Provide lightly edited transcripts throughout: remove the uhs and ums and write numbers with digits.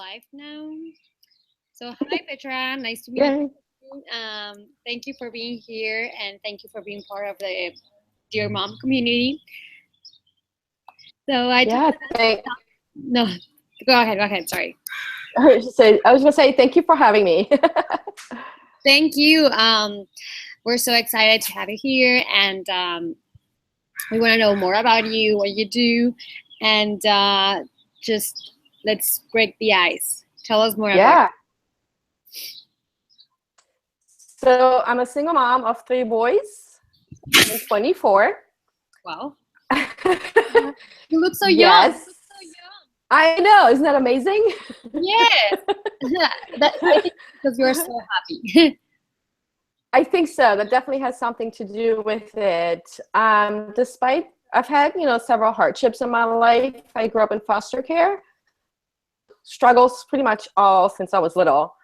live now. So hi Petra, nice to meet Yeah, you. Thank you for being here and thank you for being part of the Dear Mom community. So I just yeah. no, go ahead. Sorry. I was gonna say thank you for having me. Thank you. We're so excited to have you here, and we want to know more about you, what you do, and just let's break the ice. Tell us more about. Yeah. So I'm a single mom of three boys. I'm 24. Wow, you look so young. You Yes. look so young. I know. Isn't that amazing? Yes, that I think because you're so happy. I think so. That definitely has something to do with it. Despite I've had, several hardships in my life. I grew up in foster care. Struggles pretty much all since I was little.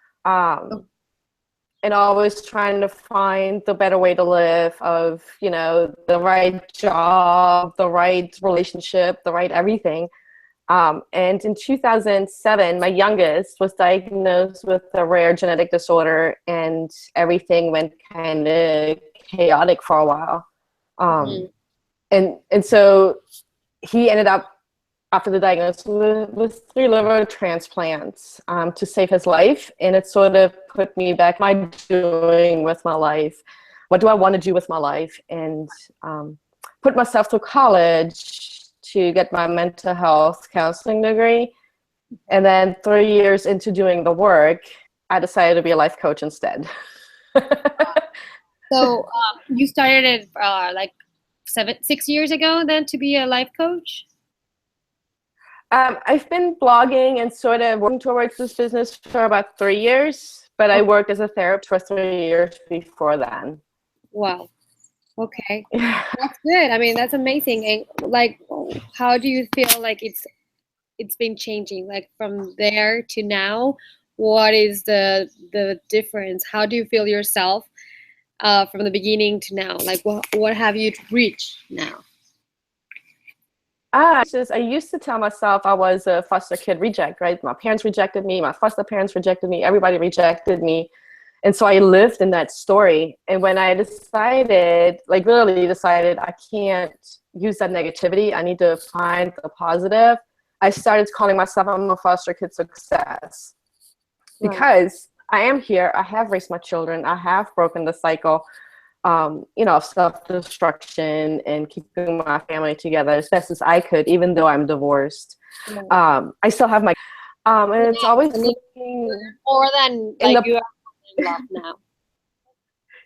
And always trying to find the better way to live of, the right job, the right relationship, the right everything. And in 2007, my youngest was diagnosed with a rare genetic disorder, and everything went kind of chaotic for a while. Mhm. And so he ended up, after the diagnosis, with three liver transplants to save his life. And it sort of put me back, my doing with my life. What do I want to do with my life? And put myself through college to get my mental health counseling degree. And then 3 years into doing the work, I decided to be a life coach instead. So you started it like 6 years ago, then to be a life coach. I've been blogging and sort of working towards this business for about 3 years, but I Okay. worked as a therapist for 3 years before then. Wow. Okay. That's good. I mean, that's amazing. And like, how do you feel like it's been changing, like from there to now? What is the difference? How do you feel yourself from the beginning to now? Like, what have you reached now? I used to tell myself I was a foster kid reject, right? My parents rejected me, my foster parents rejected me, everybody rejected me. And so I lived in that story. And when I decided, like literally decided I can't use that negativity, I need to find the positive, I started calling myself I'm a foster kid success. Right. Because I am here, I have raised my children, I have broken the cycle, of self-destruction and keeping my family together as best as I could, even though I'm divorced. Yeah. I still have my, and it's always And it's looking more than in like the, you are in love now.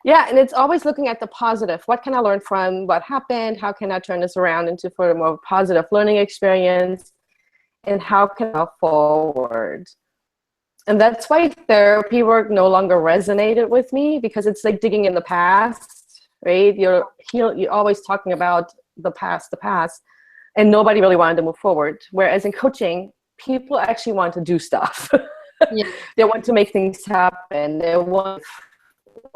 yeah, and it's always looking at the positive. What can I learn from what happened? How can I turn this around into for a more positive learning experience? And how can I move forward? And that's why therapy work no longer resonated with me, because it's like digging in the past, right? You're always talking about the past, and nobody really wanted to move forward. Whereas in coaching, people actually want to do stuff. Yeah. They want to make things happen. They want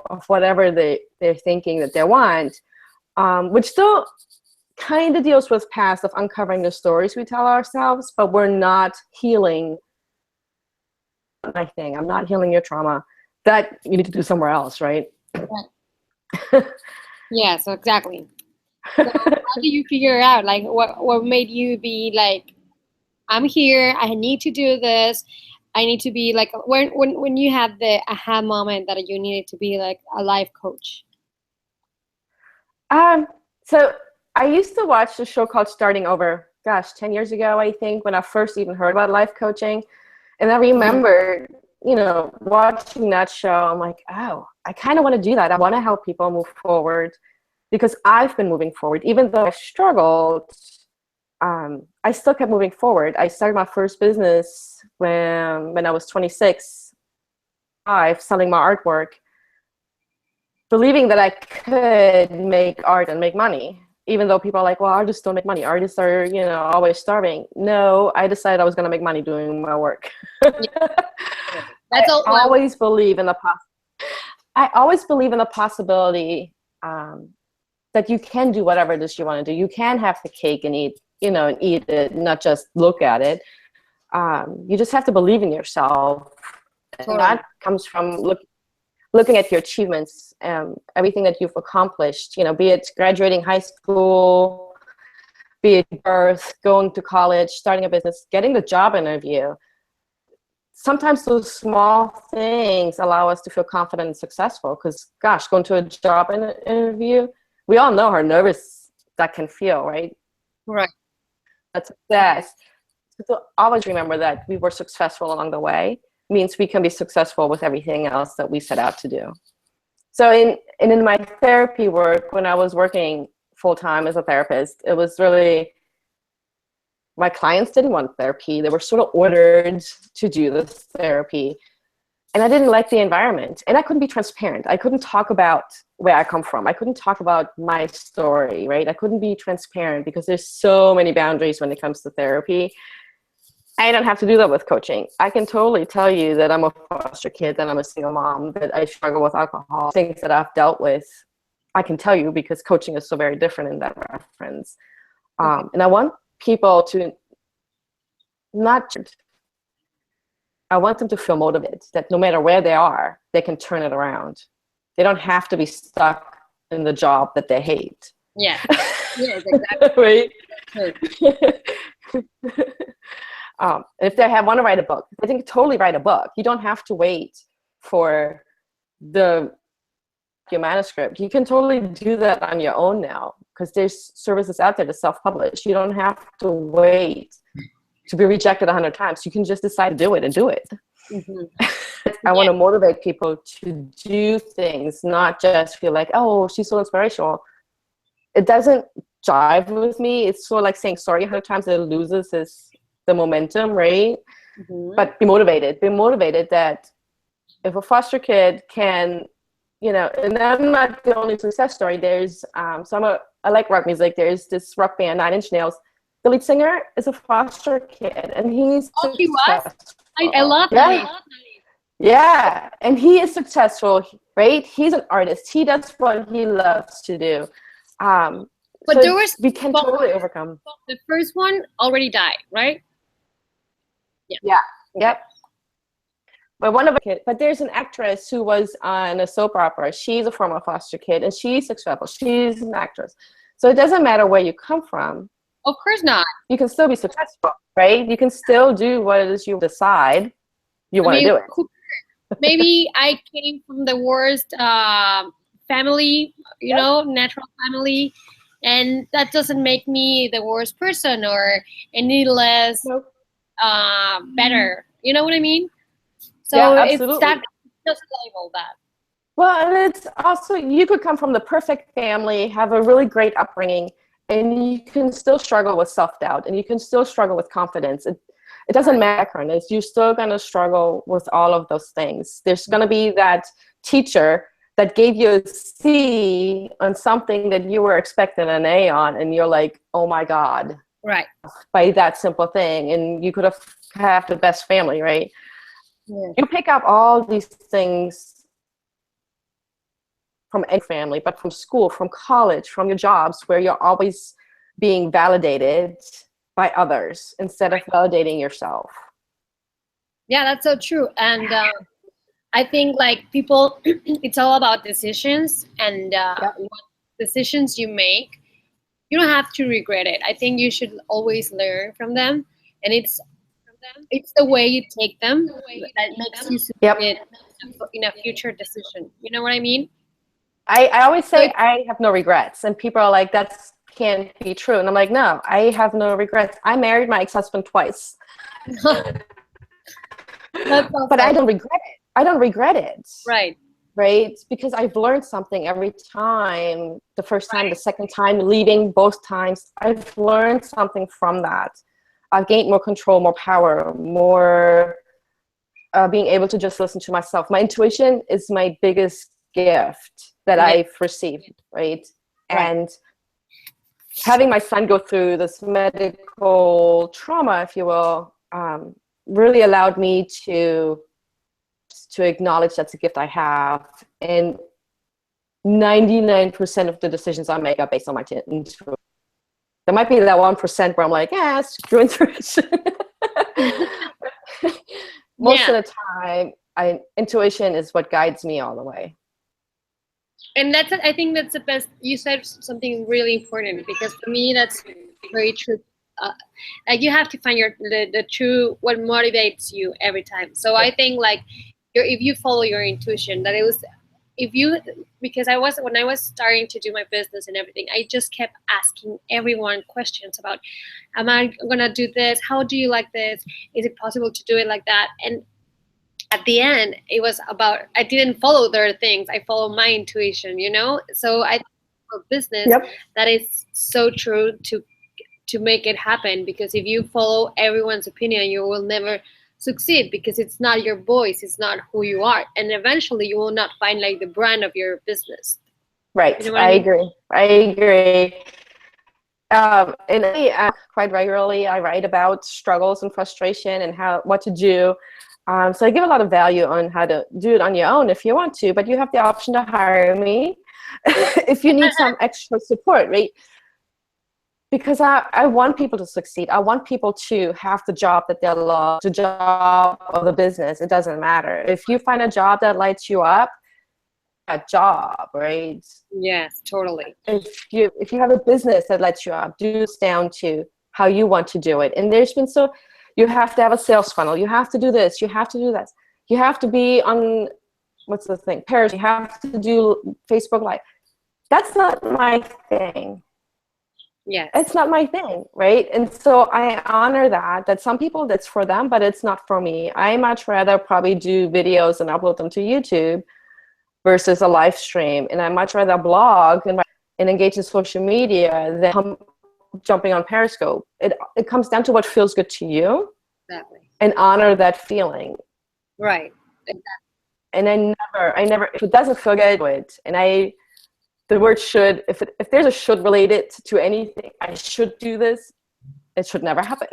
of whatever they're thinking that they want, which still kind of deals with past of uncovering the stories we tell ourselves, but we're not healing my thing. I'm not healing your trauma. That you need to do somewhere else, right? Right. Yeah. So exactly. So how do you figure out like what made you be like, I'm here, I need to do this, I need to be like when you had the aha moment that you needed to be like a life coach? um, so I used to watch a show called Starting Over, gosh, 10 years ago, I think, when I first even heard about life coaching. And I Mhm. remember, watching that show, I'm like, oh, I kind of want to do that. I want to help people move forward because I've been moving forward. Even though I struggled, I still kept moving forward. I started my first business when I was 26, selling my artwork, believing that I could make art and make money. Even though people are like, well, artists don't make money. Artists are, always starving. No, I decided I was going to make money doing my work. Yeah, I that's all. always believe in the I always believe in the possibility that you can do whatever it is you want to do. You can have the cake and eat, and eat it, not just look at it. You just have to believe in yourself. And Totally. that comes from looking at your achievements, everything that you've accomplished, be it graduating high school, be it birth, going to college, starting a business, getting the job interview. Sometimes those small things allow us to feel confident and successful because, gosh, going to a job interview, we all know how nervous that can feel, right? Right. That's success. So always remember that we were successful along the way means we can be successful with everything else that we set out to do. So in my therapy work, when I was working full-time as a therapist, it was really, my clients didn't want therapy. They were sort of ordered to do this therapy. And I didn't like the environment. And I couldn't be transparent. I couldn't talk about where I come from. I couldn't talk about my story, right? I couldn't be transparent because there's so many boundaries when it comes to therapy. I don't have to do that with coaching. I can totally tell you that I'm a foster kid, that I'm a single mom, that I struggle with alcohol, things that I've dealt with. I can tell you because coaching is so very different in that reference. And I want people to I want them to feel motivated, that no matter where they are, they can turn it around. They don't have to be stuck in the job that they hate. Yeah. Yes, exactly. Right? If they want to write a book, they can totally write a book. You don't have to wait for your manuscript. You can totally do that on your own now because there's services out there to self-publish. You don't have to wait to be rejected 100 times. You can just decide to do it and do it. Mm-hmm. I want to motivate people to do things, not just feel like, oh, she's so inspirational. It doesn't jive with me. It's sort of like saying sorry 100 times, it loses the momentum, right? Mm-hmm. But be motivated. Be motivated that if a foster kid can, and I'm not the only success story. There's I like rock music. There's this rock band, 9 Inch Nails. The lead singer is a foster kid, and he's he was? I love that. Yeah, and he is successful, right? He's an artist. He does what he loves to do. But so we can totally overcome. The first one already died, right? Yeah. Yep. But there's an actress who was on a soap opera. She's a former foster kid, and she's successful. She's an actress. So it doesn't matter where you come from. Of course not. You can still be successful, right? You can still do what it is you decide you want to do it. Maybe I came from the worst family, natural family, and that doesn't make me the worst person or any less better. You know what I mean? So it's that, just label that. Well, and it's also, you could come from the perfect family, have a really great upbringing, and you can still struggle with self-doubt, and you can still struggle with confidence. It doesn't matter, Ernest. You're still going to struggle with all of those things. There's going to be that teacher that gave you a C on something that you were expecting an A on, and you're like, oh my God. Right. By that simple thing. And you could have the best family, right? Yeah. You pick up all these things from any family, but from school, from college, from your jobs, where you're always being validated by others instead of validating yourself. Yeah, that's so true. And I think people, it's all about decisions, and what decisions you make, you don't have to regret it. I think you should always learn from them, and it's the way you take them that makes you succeed in a future decision. You know what I mean? I always say I have no regrets, and people are like, that can't be true. And I'm like, no, I have no regrets. I married my ex-husband twice. But I don't regret it. I don't regret it. Right. Right? Because I've learned something every time. The first time, the second time, leaving, both times. I've learned something from that. I've gained more control, more power, more being able to just listen to myself. My intuition is my biggest gift that I've received, right? And having my son go through this medical trauma, if you will, really allowed me to acknowledge that's a gift I have. And 99% of the decisions I make are based on my intuition. There might be that 1% where I'm like, screw intuition. most Yeah. of the time, intuition is what guides me all the way. And I think that's the best. You said something really important, because for me that's very true. uh, like you have to find the true what motivates you every time. So Yeah. I think like if you follow your intuition, that it was, if you, because I was, when I was starting to do my business and everything, I just kept asking everyone questions about, am I gonna do this, how do you like this, is it possible to do it like that? And at the end it was about, I didn't follow their things, I followed my intuition, so I think for business Yep. that is so true, to make it happen, because if you follow everyone's opinion you will never succeed, because it's not your voice, it's not who you are, and eventually you will not find like the brand of your business. You Right. know what I I mean? agree. I agree. And quite regularly, I write about struggles and frustration and what to do. So I give a lot of value on how to do it on your own if you want to, but you have the option to hire me if you need some extra support, right? Because I want people to succeed. I want people to have the job that they love, the job or the business. It doesn't matter. If you find a job that lights you up, a job, right? Yes, totally. If you have a business that lets you up, do this down to how you want to do it. And there's been you have to have a sales funnel. You have to do this. You have to do that. You have to be on, what's the thing? Paris. You have to do Facebook Live. That's not my thing. Yes. It's not my thing, right? And so I honor that some people that's for them, but it's not for me. I much rather probably do videos and upload them to YouTube versus a live stream. And I much rather blog and engage in social media than jumping on Periscope. It comes down to what feels good to you. Exactly. And honor that feeling. Right. Exactly. And I never, if it doesn't feel good, do it. And the word should, if there's a should related to anything, I should do this, it should never happen.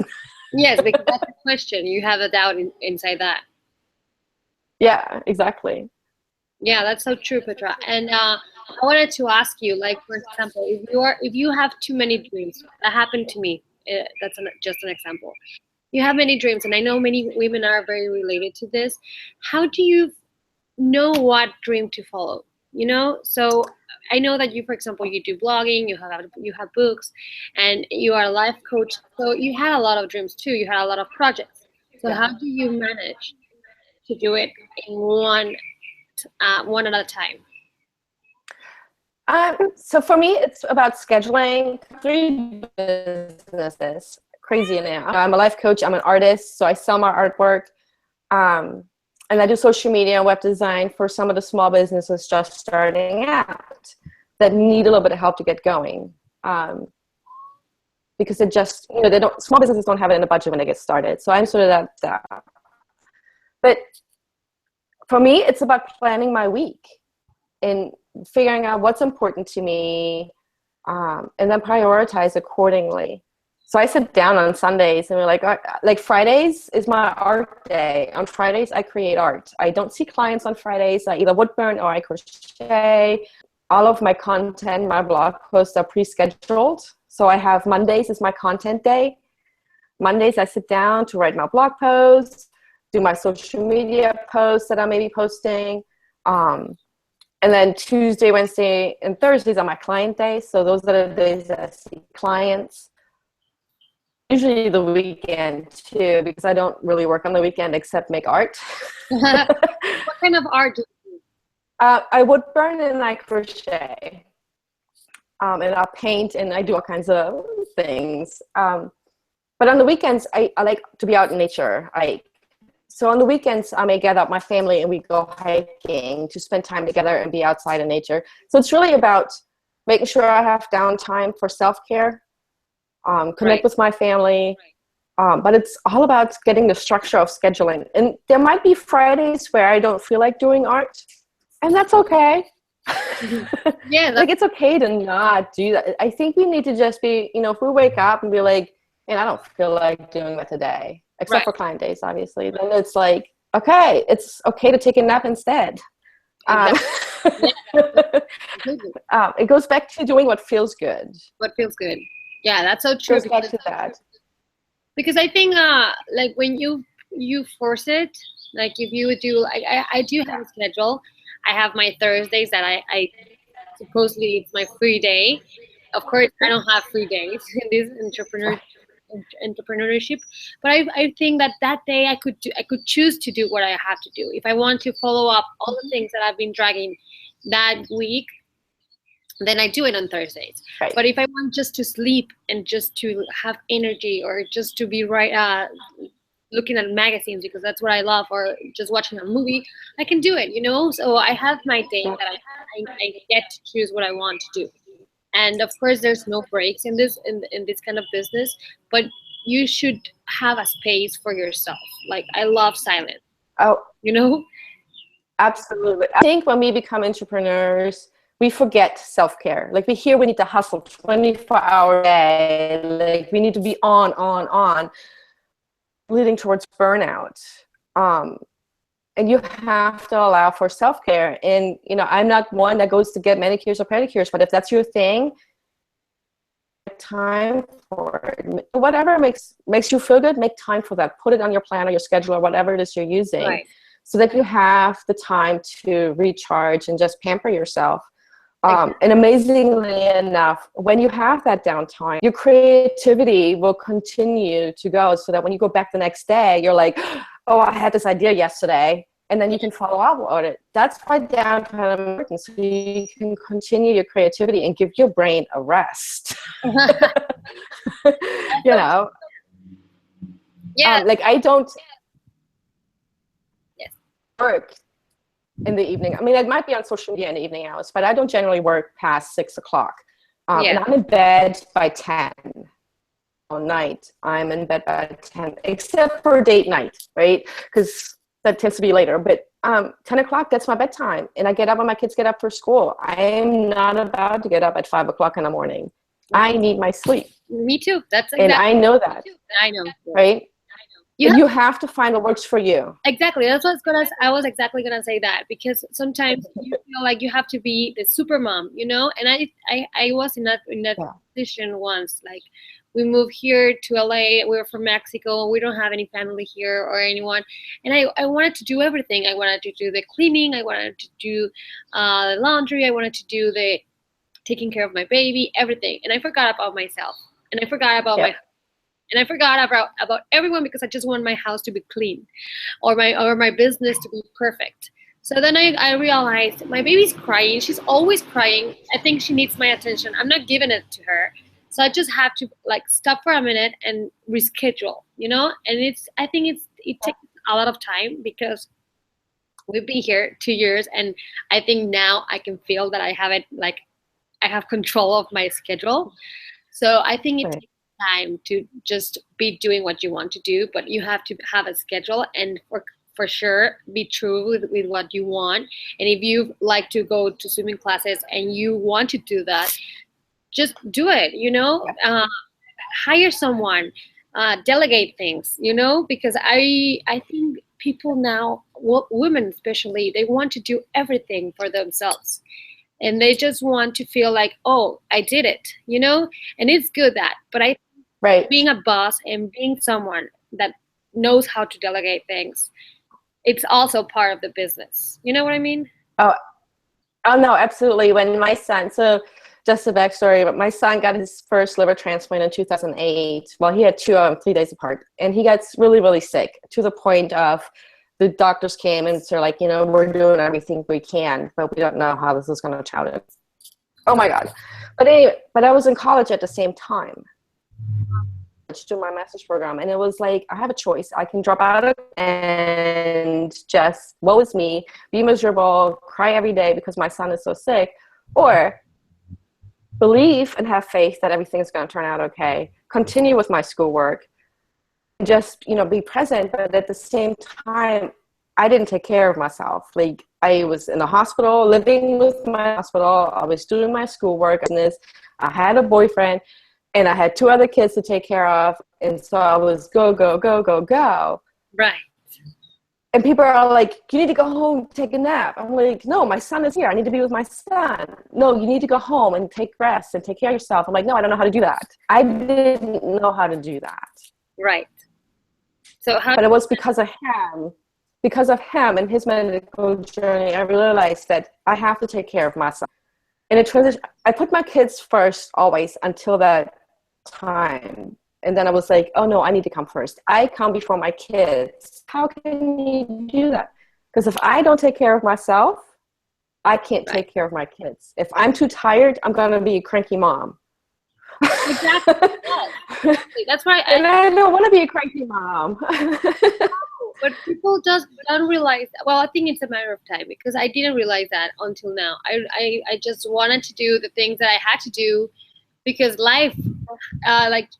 Yes, because that's the question. You have a doubt inside that. Yeah, exactly. Yeah, that's so true, Petra. And I wanted to ask you, like, for example, if you have too many dreams, that happened to me. That's just an example. You have many dreams, and I know many women are very related to this. How do you know what dream to follow? So I know that you, for example, you do blogging, you have books, and you are a life coach. So you had a lot of dreams too. You had a lot of projects. So Yeah. how do you manage to do it in one at a time? So for me, it's about scheduling 3 businesses. Crazy now. I'm a life coach. I'm an artist, so I sell my artwork, and I do social media and web design for some of the small businesses just starting out that need a little bit of help to get going. Because it just, they don't. Small businesses don't have it in the budget when they get started. So I'm sort of that. But for me, it's about planning my week and figuring out what's important to me, and then prioritize accordingly. So I sit down on Sundays and we're like Fridays is my art day. On Fridays, I create art. I don't see clients on Fridays. I either wood burn or I crochet. All of my content, my blog posts are pre-scheduled. So I have Mondays is my content day. Mondays, I sit down to write my blog posts, do my social media posts that I may be posting. And then Tuesday, Wednesday, and Thursdays are my client days. So those are the days that I see clients. Usually the weekend too, because I don't really work on the weekend except make art. What kind of art do you do? I would burn and I crochet. And I'll paint and I do all kinds of things. But on the weekends, I like to be out in nature. So on the weekends, I may gather up my family and we go hiking to spend time together and be outside in nature. So it's really about making sure I have downtime for self-care, connect with my family. But it's all about getting the structure of scheduling. And there might be Fridays where I don't feel like doing art, and that's okay. Yeah, like it's okay to not do that. I think we need to just be, if we wake up and be like, and I don't feel like doing that today, except for client days, obviously, then it's like, okay, it's okay to take a nap instead. Exactly. It goes back to doing what feels good. What feels good. Yeah, that's so true. Goes back to that. Because I think like when you force it, Like if you do, like I do have a schedule. I have my Thursdays that I supposedly it's my free day. Of course, I don't have free days in this entrepreneurship, but I think that that day I could choose to do what I have to do. If I want to follow up all the things that I've been dragging that week, then I do it on Thursdays. Right. But if I want just to sleep and just to have energy or just to be right looking at magazines because that's what I love, or just watching a movie, I can do it, you know? So I have my day Yeah. that I get to choose what I want to do. And of course, there's no breaks in this kind of business, but you should have a space for yourself. Like I love silence, Oh, you know? absolutely. I think when we become entrepreneurs, we forget self-care. Like we hear we need to hustle 24-hour day. Like we need to be on, leading towards burnout. And you have to allow for self-care. And, you know, I'm not one that goes to get manicures or pedicures, but if that's your thing, time for it. Whatever makes you feel good, make time for that. Put it on your plan or your schedule or whatever it is you're using, Right. so that you have the time to recharge and just pamper yourself. Exactly. And amazingly enough, when you have that downtime, your creativity will continue to go, so that when you go back the next day, you're like, oh, I had this idea yesterday. And then you can follow up on it. That's why downtime is important, so you can continue your creativity and give your brain a rest. You know, Yeah. like I don't Yes. work in the evening. I mean, I might be on social media in the evening hours, but I don't generally work past 6 o'clock. And Yeah. I'm in bed by 10 all night. I'm in bed by 10, except for date night, right? Because that tends to be later. But 10 o'clock, that's my bedtime. And I get up when my kids get up for school. I'm not about to get up at 5 o'clock in the morning. I need my sleep. Me too. That's And exactly. I know that, I know. right? You And have you have to find what works for you. exactly. That's what I was exactly gonna say that because sometimes you feel like you have to be the super mom, you know. And I was in that Yeah. position once. Like we moved here to LA. We're from Mexico. We don't have any family here or anyone. And I wanted to do everything. I wanted to do the cleaning. I wanted to do the laundry. I wanted to do the taking care of my baby, everything. And I forgot about myself. And I forgot about Yeah. my and I forgot about everyone because I just want my house to be clean or my business to be perfect. So then I realized my baby's crying. She's always crying. I think she needs my attention. I'm not giving it to her. So I just have to like stop for a minute and reschedule, you know? And I think it takes a lot of time because we've been here 2 years and I think now I can feel that I have it like I have control of my schedule. So I think it Right. takes time to just be doing what you want to do, but you have to have a schedule and for sure be true with what you want. And if you like to go to swimming classes and you want to do that, just do it, you know? Hire someone, delegate things, you know, because I think people now, women especially, they want to do everything for themselves and they just want to feel like, oh, I did it, you know. And it's good that, but I Right. being a boss and being someone that knows how to delegate things, it's also part of the business, you know what I mean? Oh, oh no, absolutely. When my son, so just a backstory, but my son got his first liver transplant in 2008. Well, he had two of them 3 days apart, and he gets really, really sick to the point of the doctors came and they're like, you know, we're doing everything we can, but we don't know how this is going to turn out. Oh my God. But anyway, but I was in college at the same time to do my master's program, and it was like, I have a choice. I can drop out of and just, woe is me, be miserable, cry every day because my son is so sick, or believe and have faith that everything is going to turn out okay, continue with my schoolwork, just, you know, be present. But at the same time, I didn't take care of myself. Like I was in the hospital, living with my hospital. I was doing my schoolwork business. I had a boyfriend and I had two other kids to take care of. And so I was go, go, go, go, go. Right. And people are like, you need to go home, take a nap. I'm like, no, my son is here. I need to be with my son. No, you need to go home and take rest and take care of yourself. I'm like, no, I don't know how to do that. I didn't know how to do that. Right. So how But it was because of him. because of him and his medical journey, I realized that I have to take care of myself. And it transition, I put my kids first always until that time. And then I was like, oh no, I need to come first. I come before my kids. How can you do that? Because if I don't take care of myself, I can't take care of my kids. If I'm too tired, I'm going to be a cranky mom. Exactly. Yes. That's why and I don't want to be a cranky mom. But people just don't realize that. Well, I think it's a matter of time, because I didn't realize that until now. I just wanted to do the things that I had to do because life like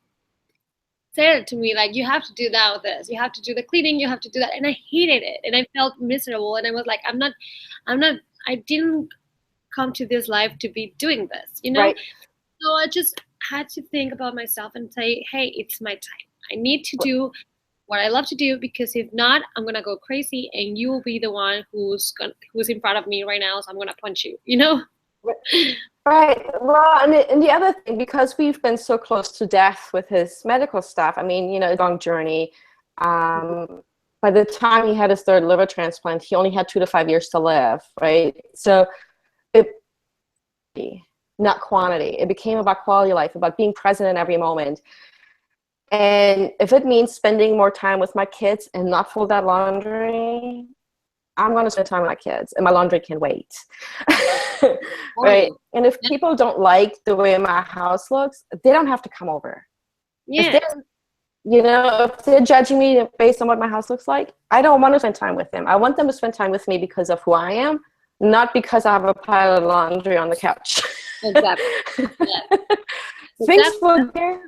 said it to me, like, you have to do now this, you have to do the cleaning, you have to do that, and I hated it, and I felt miserable, and I was like, I'm not, I didn't come to this life to be doing this, you know. Right. So I just had to think about myself and say, hey, it's my time. I need to do what I love to do, because if not, I'm gonna go crazy, and you will be the one who's in front of me right now, so I'm gonna punch you, you know. Right. Well, and the other thing, because we've been so close to death with his medical stuff, I mean, you know, it's a long journey. By the time he had his third liver transplant, he only had 2 to 5 years to live, right? So it, not quantity. It became about quality of life, about being present in every moment. And if it means spending more time with my kids and not fold that laundry, I'm going to spend time with my kids, and my laundry can wait. Right? And if people don't like the way my house looks, they don't have to come over. Yeah. You know, if they're judging me based on what my house looks like, I don't want to spend time with them. I want them to spend time with me because of who I am, not because I have a pile of laundry on the couch. Exactly. Yeah. Things for there.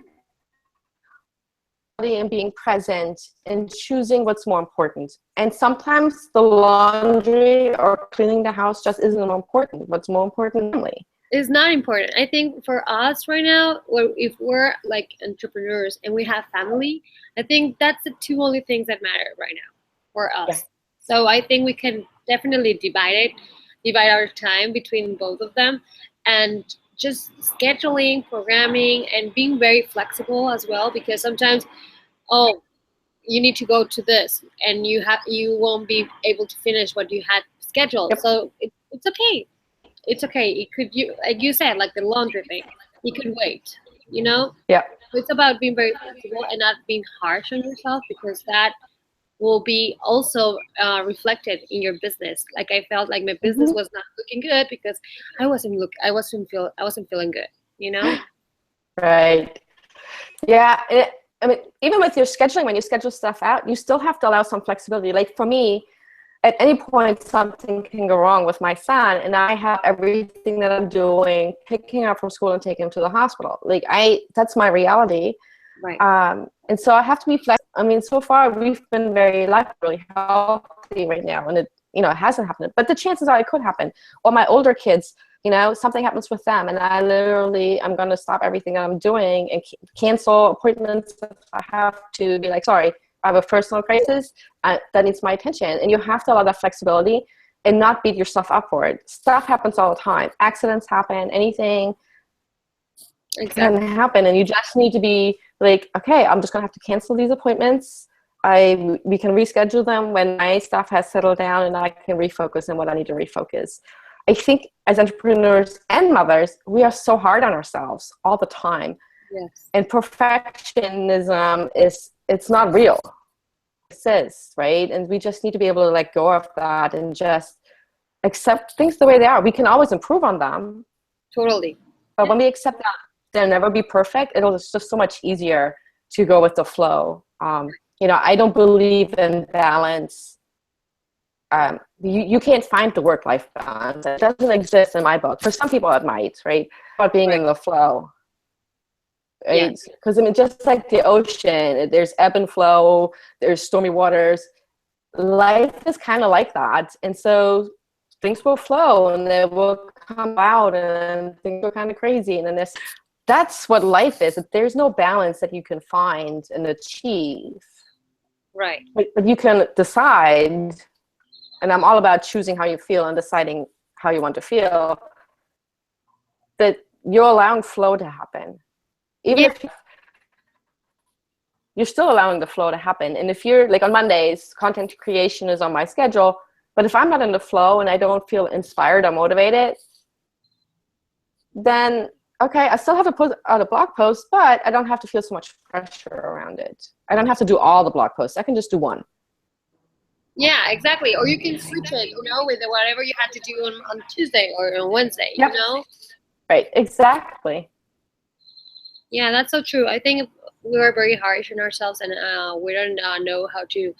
And being present and choosing what's more important. And sometimes the laundry or cleaning the house just isn't more important. What's more important? Family. It's not important. I think for us right now, if we're like entrepreneurs and we have family, I think that's the two only things that matter right now for us. Yeah. So I think we can definitely divide our time between both of them, and just scheduling, programming, and being very flexible as well, because sometimes, oh, you need to go to this, and you won't be able to finish what you had scheduled. Yep. So it's okay. It's okay. It could, like you said, like the laundry thing, it could wait, you know? Yeah. It's about being very flexible and not being harsh on yourself, because that will be also reflected in your business. Like I felt like my business was not looking good because I wasn't feeling good, you know? Right. Yeah. I mean, even with your scheduling, when you schedule stuff out, you still have to allow some flexibility. Like for me, at any point, something can go wrong with my son, and I have everything that I'm doing, picking up from school and taking him to the hospital. Like that's my reality. Right. And so I have to be flexible. I mean, so far we've been very lucky, really healthy right now, and it hasn't happened. But the chances are it could happen. Or my older kids, you know, something happens with them, and I'm going to stop everything that I'm doing and cancel appointments if I have to. Be like, sorry, I have a personal crisis that needs my attention. And you have to allow that flexibility and not beat yourself up for it. Stuff happens all the time. Accidents happen. Anything can happen, and you just need to be like, okay, I'm just going to have to cancel these appointments. We can reschedule them when my stuff has settled down, and I can refocus on what I need to refocus. I think as entrepreneurs and mothers, we are so hard on ourselves all the time. Yes. And perfectionism it's not real. It says, right? And we just need to be able to let go of that and just accept things the way they are. We can always improve on them. Totally. But when we accept that they'll never be perfect, it's just so much easier to go with the flow. You know, I don't believe in balance. You can't find the work-life balance. It doesn't exist in my book. For some people it might, right? About being in the flow. Right? Because I mean, just like the ocean, there's ebb and flow, there's stormy waters. Life is kind of like that. And so things will flow and they will come out and things are kind of crazy. And then that's what life is. There's no balance that you can find and achieve. Right. But you can decide. And I'm all about choosing how you feel and deciding how you want to feel, that you're allowing flow to happen. Even if you're still allowing the flow to happen. And if you're like on Mondays, content creation is on my schedule, but if I'm not in the flow and I don't feel inspired or motivated, then okay, I still have to put out a blog post, but I don't have to feel so much pressure around it. I don't have to do all the blog posts. I can just do one. Yeah, exactly. Or you can switch it, with whatever you had to do on Tuesday or on Wednesday, Yep. Right, exactly. Yeah, that's so true. I think we are very harsh on ourselves, and we don't know how to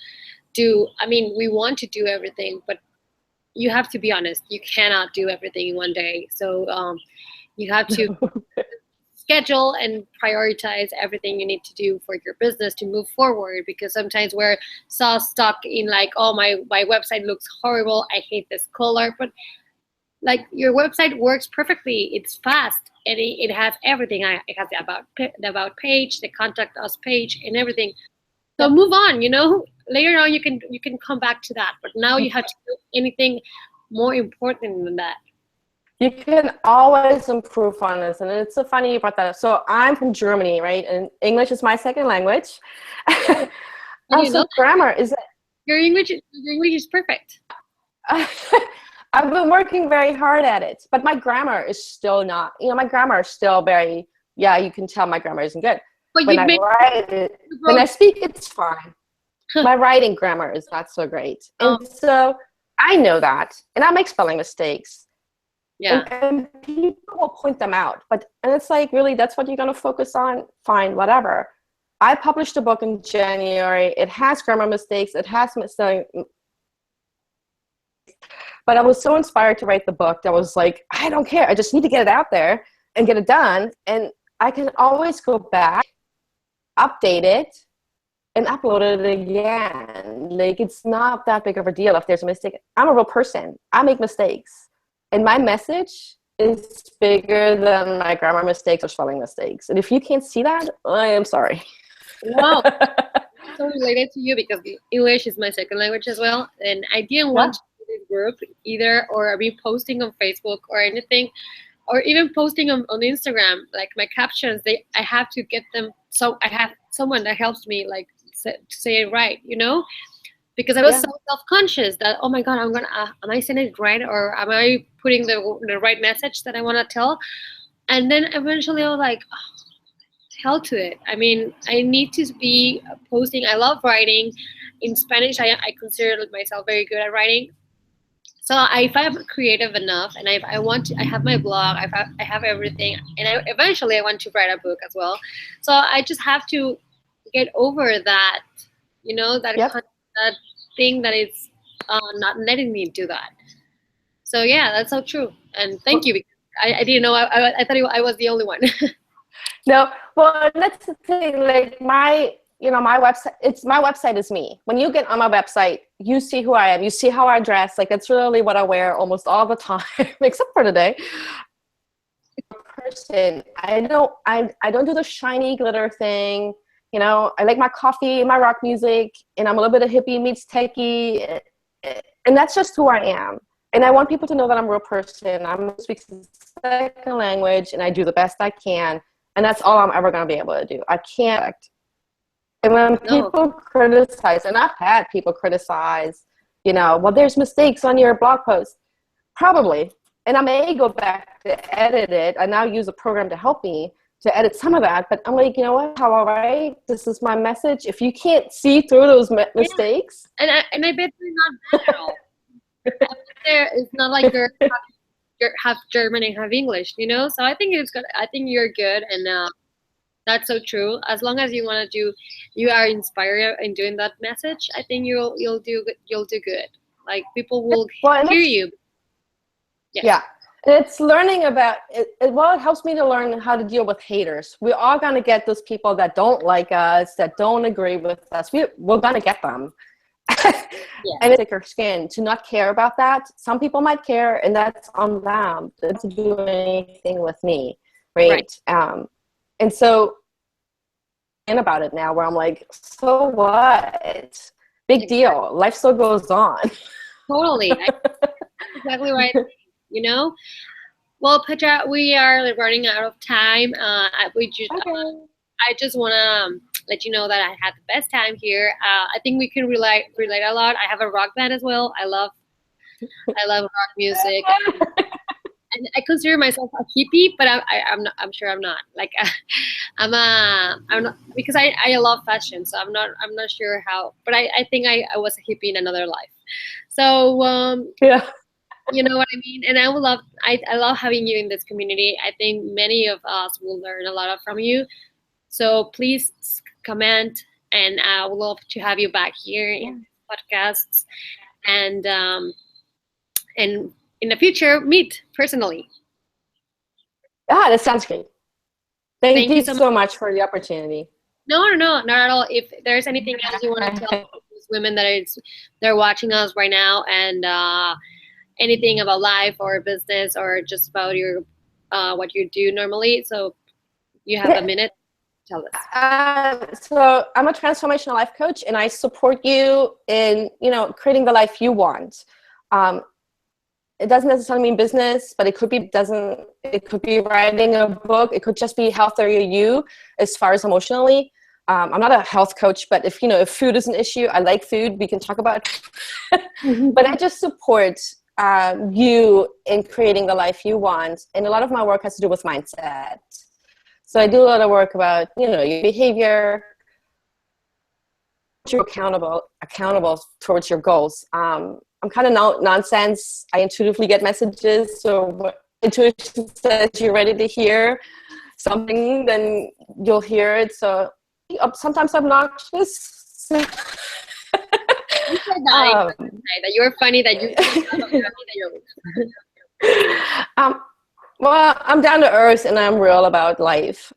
do. I mean, we want to do everything, but you have to be honest. You cannot do everything in one day. So you have to schedule and prioritize everything you need to do for your business to move forward, because sometimes we're so stuck in like, oh, my website looks horrible, I hate this color, but like your website works perfectly, it's fast, and it has everything. It has the about page, the contact us page, and everything. So move on, later on you can come back to that, but now you have to do anything more important than that. You can always improve on this, and it's so funny about that. So I'm from Germany, right? And English is my second language. Also, grammar is your English is perfect. I've been working very hard at it, but my grammar is still not. My grammar is still very. Yeah, you can tell my grammar isn't good. But when I speak, it's fine. My writing grammar is not so great, and so I know that, and I make spelling mistakes. Yeah. And people will point them out, and it's like, really, that's what you're going to focus on? Fine, whatever. I published a book in January. It has grammar mistakes. It has misspelling. But I was so inspired to write the book that I was like, I don't care. I just need to get it out there and get it done. And I can always go back, update it, and upload it again. Like, it's not that big of a deal if there's a mistake. I'm a real person. I make mistakes. And my message is bigger than my grammar mistakes or spelling mistakes. And if you can't see that, I am sorry. Wow. So related to you, because English is my second language as well. And I didn't want to do this group either, or be posting on Facebook or anything, or even posting on Instagram. Like my captions, I have to get them. So I have someone that helps me like to say it right, because I was so self-conscious that, oh my God, am I saying it right, or am I putting the right message that I want to tell? And then eventually I was like, oh, hell to it. I mean, I need to be posting. I love writing. In Spanish, I consider myself very good at writing. So if I'm creative enough, and I have my blog, I have everything, and eventually I want to write a book as well. So I just have to get over that, that thing that is not letting me do that. So yeah, that's so true. And thank you, because I didn't know. I thought I was the only one. No, well, that's the thing. Like my website. My website is me. When you get on my website, you see who I am. You see how I dress. Like, that's really what I wear almost all the time, except for today. Person, I don't do the shiny glitter thing. I like my coffee, my rock music, and I'm a little bit of hippie meets techie, and that's just who I am. And I want people to know that I'm a real person. I'm speaking second language, and I do the best I can, and that's all I'm ever going to be able to do. I can't. And when people criticize, and I've had people criticize, well, there's mistakes on your blog post, probably, and I may go back to edit it. I now use a program to help me to edit some of that, but I'm like, you know what, how I write, this is my message. If you can't see through those mistakes. And I bet you're not bad at all. It's not like you're half German and half English, so I think it's good. I think you're good, and that's so true. As long as you want to you are inspired in doing that message, I think you'll do good. Like, people will hear you. Yeah. It's learning about it. Well, it helps me to learn how to deal with haters. We're all going to get those people that don't like us, that don't agree with us. We're going to get them. And it's thicker skin to not care about that. Some people might care, and that's on them. It doesn't do anything with me, right? And so, and about it now, where I'm like, so what? Big deal. Life still goes on. Totally. Exactly right. Well, Petra, we are running out of time. I just want to let you know that I had the best time here. I think we can relate a lot. I have a rock band as well. I love rock music, and I consider myself a hippie, but I'm not. I'm sure I'm not. Like I'm not, because I love fashion, so I'm not sure how. But I think I was a hippie in another life. So Yeah. you know what I mean. And I would love I love having you in this community. I think many of us will learn a lot from you. So please comment, and I would love to have you back here in podcasts, and and in the future meet personally. That sounds great. Thank Thank you you so much. so much for the opportunity. No, not at all. If there's anything else you want to tell these women that they're watching us right now, and anything about life or business or just about your what you do normally, so you have a Okay. minute. Tell us. So I'm a transformational life coach, and I support you in, creating the life you want. Um, it doesn't necessarily mean business, but it could be writing a book. It could just be healthier you as far as emotionally. I'm not a health coach, but if food is an issue, I like food. We can talk about it. But I just support you in creating the life you want. And a lot of my work has to do with mindset. So I do a lot of work about, your behavior, you're accountable towards your goals. I'm kind of nonsense. I intuitively get messages. So what intuition says you're ready to hear something, then you'll hear it. So sometimes I'm obnoxious. You said that you're funny, that well, I'm down to earth and I'm real about life,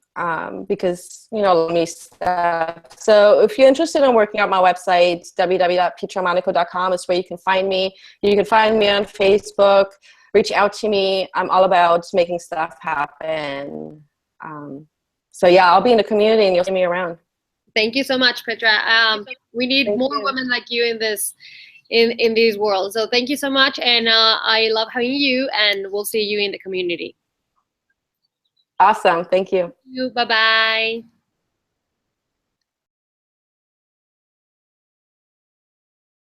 because, me stuff. So if you're interested in working out, my website, www.petramonaco.com, is where you can find me. You can find me on Facebook. Reach out to me. I'm all about making stuff happen. So yeah, I'll be in the community and you'll see me around. Thank you so much, Petra. We need more women like you in this world. So thank you so much, and I love having you, and we'll see you in the community. Awesome. Thank you. Bye bye.